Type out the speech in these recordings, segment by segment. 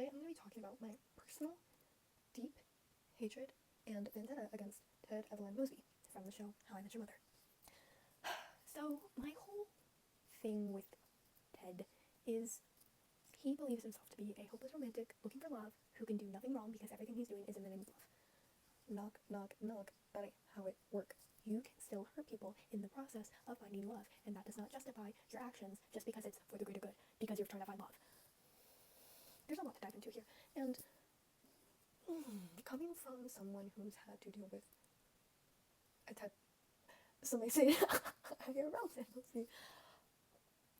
Today I'm going to be talking about my personal, deep hatred and vendetta against Evelyn Mosby from the show How I Met Your Mother. So, my whole thing with Ted is he believes himself to be a hopeless romantic looking for love who can do nothing wrong because everything he's doing is in the name of love. Knock, knock, knock. That ain't how it works. You can still hurt people in the process of finding love, and that does not justify your actions just because it's for the greater good, because you're trying to find love. There's a lot to dive into here, and coming from someone who's had to deal with a Ted, some may say, irrelevant,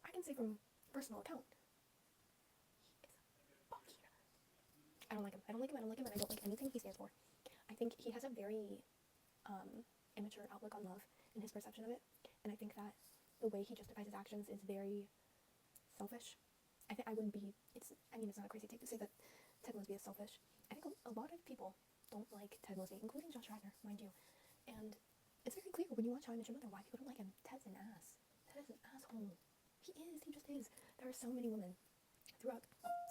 I can say from personal account, he is fucking. I don't like him, and I don't like anything he stands for. I think he has a very immature outlook on love and his perception of it, and I think that the way he justifies his actions is very selfish. I think I wouldn't be, it's not a crazy take to say that Ted Mosby is selfish. I think a lot of people don't like Ted Mosby, including Josh Radnor, mind you, and it's very clear when you watch How I Met Your Mother why people don't like him. Ted's an ass. Ted is an asshole. He just is. There are so many women throughout,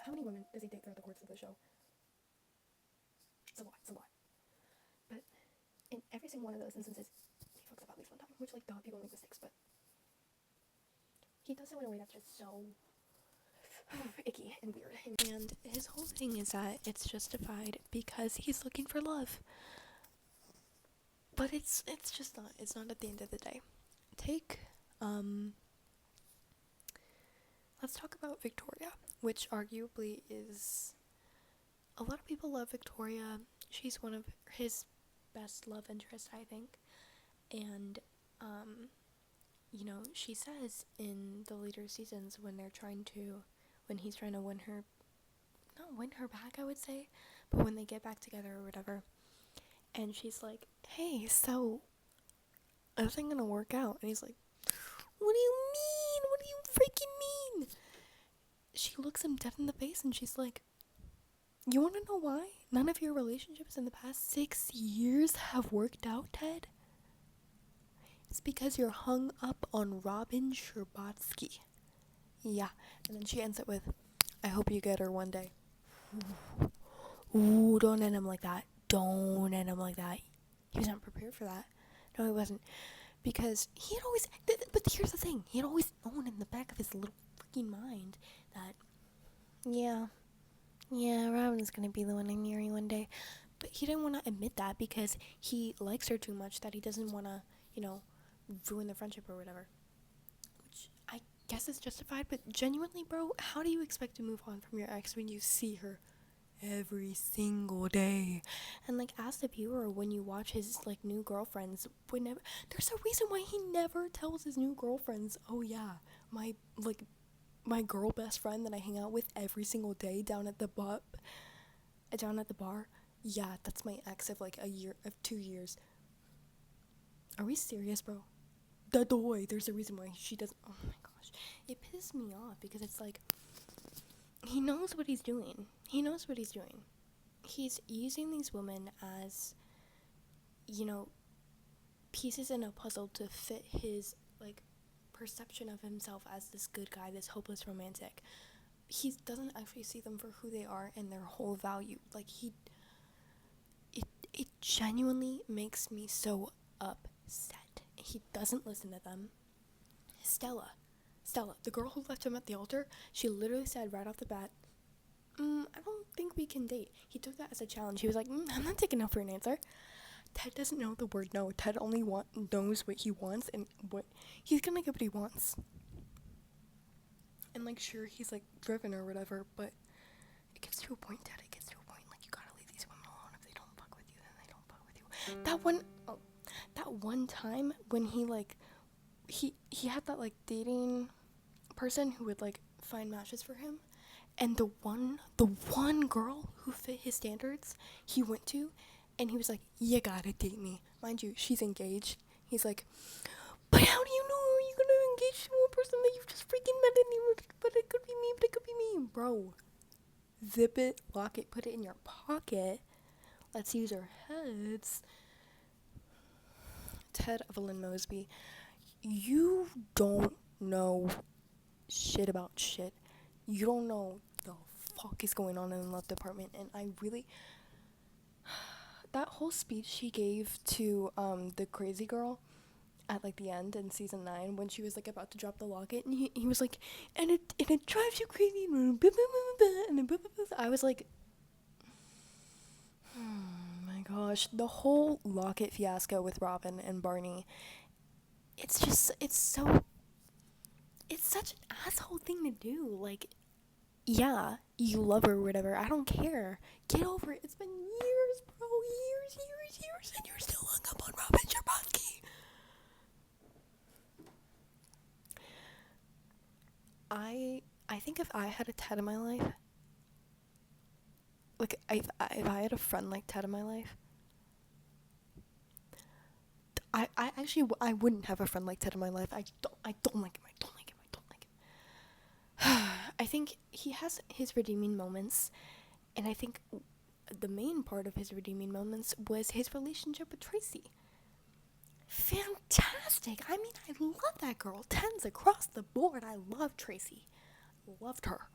how many women does he date throughout the course of the show? It's a lot. But in every single one of those instances, he fucks up at least one time, which, like, people make mistakes, but he does so in a way that's just so icky and weird. And his whole thing is that it's justified because he's looking for love. But it's just not. It's not at the end of the day. Let's talk about Victoria, which arguably is, a lot of people love Victoria. She's one of his best love interests, I think. And, she says in the later seasons when he's trying to not win her back, I would say, but when they get back together or whatever, and she's like, hey, so, is it gonna work out? And he's like, what do you mean? What do you freaking mean? She looks him dead in the face and she's like, you wanna know why none of your relationships in the past 6 years have worked out, Ted? It's because you're hung up on Robin Scherbatsky. Yeah, and then she ends it with, I hope you get her one day. Ooh, don't end him like that. Don't end him like that. He was not prepared for that. No, he wasn't. Because he had always, but here's the thing, he had always known in the back of his little freaking mind that, yeah, Robin's gonna be the one I marry one day. But he didn't want to admit that because he likes her too much that he doesn't want to, ruin the friendship or whatever. Which I guess is justified, but genuinely, bro, how do you expect to move on from your ex when you see her every single day? And, like, as the viewer, when you watch his, like, new girlfriends, there's a reason why he never tells his new girlfriends, oh yeah, my girl best friend that I hang out with every single day down at the bar, yeah, that's my ex of 2 years. Are we serious, bro? There's a reason why she doesn't. Oh my gosh, it pisses me off because it's like, he knows what he's doing. He's using these women as, pieces in a puzzle to fit his, perception of himself as this good guy, this hopeless romantic. He doesn't actually see them for who they are and their whole value. It genuinely makes me so upset. He doesn't listen to them. Stella, the girl who left him at the altar, she literally said right off the bat, I don't think we can date. He took that as a challenge. He was like, I'm not taking no for an answer. Ted doesn't know the word no. Ted only knows what he wants, and what he's gonna get what he wants. And, sure, he's, driven or whatever, but it gets to a point, Ted. You gotta leave these women alone. If they don't fuck with you, then they don't fuck with you. That one time when he had that, dating person who would, find matches for him, and the one girl who fit his standards, he went to, and he was like, you gotta date me. Mind you, she's engaged. He's like, but how do you know? Are you gonna engage to a person that you've just freaking met? But it could be me, bro. Zip it, lock it, put it in your pocket. Let's use our heads. Ted Evelyn Mosby, you don't know shit about shit. You don't know the fuck is going on in the love department. And I really, that whole speech she gave to the crazy girl at like the end in season 9 when she was like about to drop the locket, and he was like, and it drives you crazy, and then I was like, oh my gosh, the whole locket fiasco with Robin and Barney, it's such an asshole thing to do. Like, yeah, you love her or whatever, I don't care, get over it. It's been years, bro, years, and you're still hung up on Robin Scherbatsky. I think if I had a Ted in my life, like if I had a friend like Ted in my life, I actually I wouldn't have a friend like Ted in my life. I don't like him. I think he has his redeeming moments, and I think the main part of his redeeming moments was his relationship with Tracy. Fantastic. I mean, I love that girl. 10s across the board. I love Tracy. Loved her.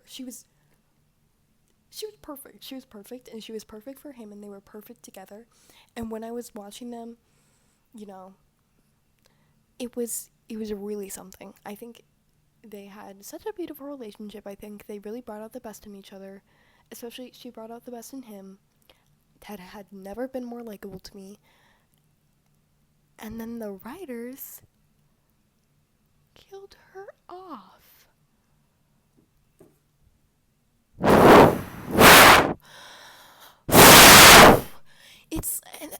She was perfect. She was perfect, and she was perfect for him, and they were perfect together. And when I was watching them, you know, it was really something. I think they had such a beautiful relationship. I think they really brought out the best in each other. Especially, she brought out the best in him. Ted had never been more likable to me. And then the writers killed her off.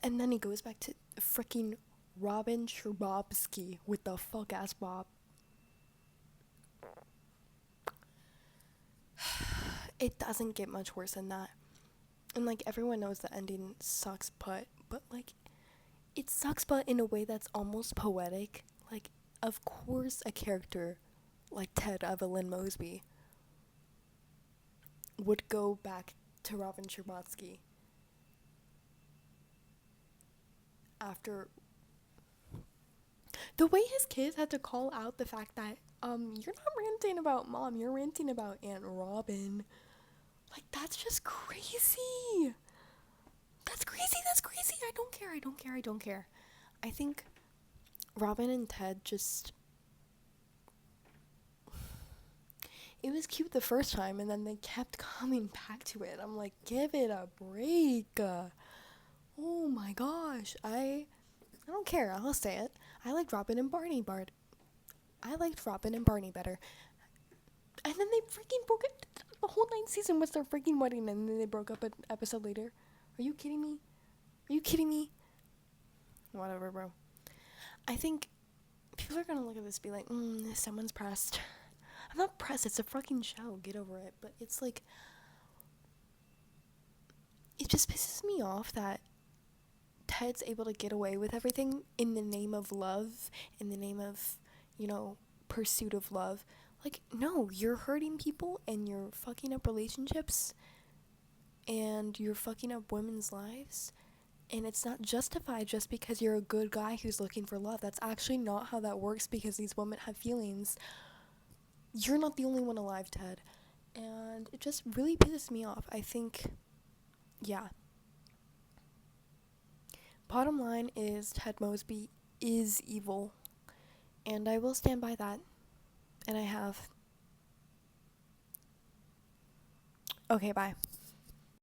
And then he goes back to freaking Robin Scherbatsky with the fuck ass Bob. It doesn't get much worse than that. And like, everyone knows the ending sucks, but like, it sucks, but in a way that's almost poetic. Like, of course a character like Ted, Evelyn, Mosby would go back to Robin Scherbatsky after the way his kids had to call out the fact that you're not ranting about mom, you're ranting about Aunt Robin. Like, that's just crazy. That's crazy. I don't care. I think Robin and Ted just, it was cute the first time, and then they kept coming back to it. I'm like, give it a break. Oh my gosh. I don't care. I'll say it. I liked Robin and Barney better. And then they freaking broke it. The whole 9th season was their freaking wedding, and then they broke up an episode later. Are you kidding me? Whatever, bro. I think people are gonna look at this and be like, someone's pressed. I'm not pressed. It's a fucking show. Get over it. But it's like, it just pisses me off that Ted's able to get away with everything in the name of love, in the name of, pursuit of love. Like, no, you're hurting people, and you're fucking up relationships, and you're fucking up women's lives, and it's not justified just because you're a good guy who's looking for love. That's actually not how that works, because these women have feelings. You're not the only one alive, Ted. And it just really pisses me off. I think, yeah. Bottom line is, Ted Mosby is evil. And I will stand by that. And I have. Okay, bye.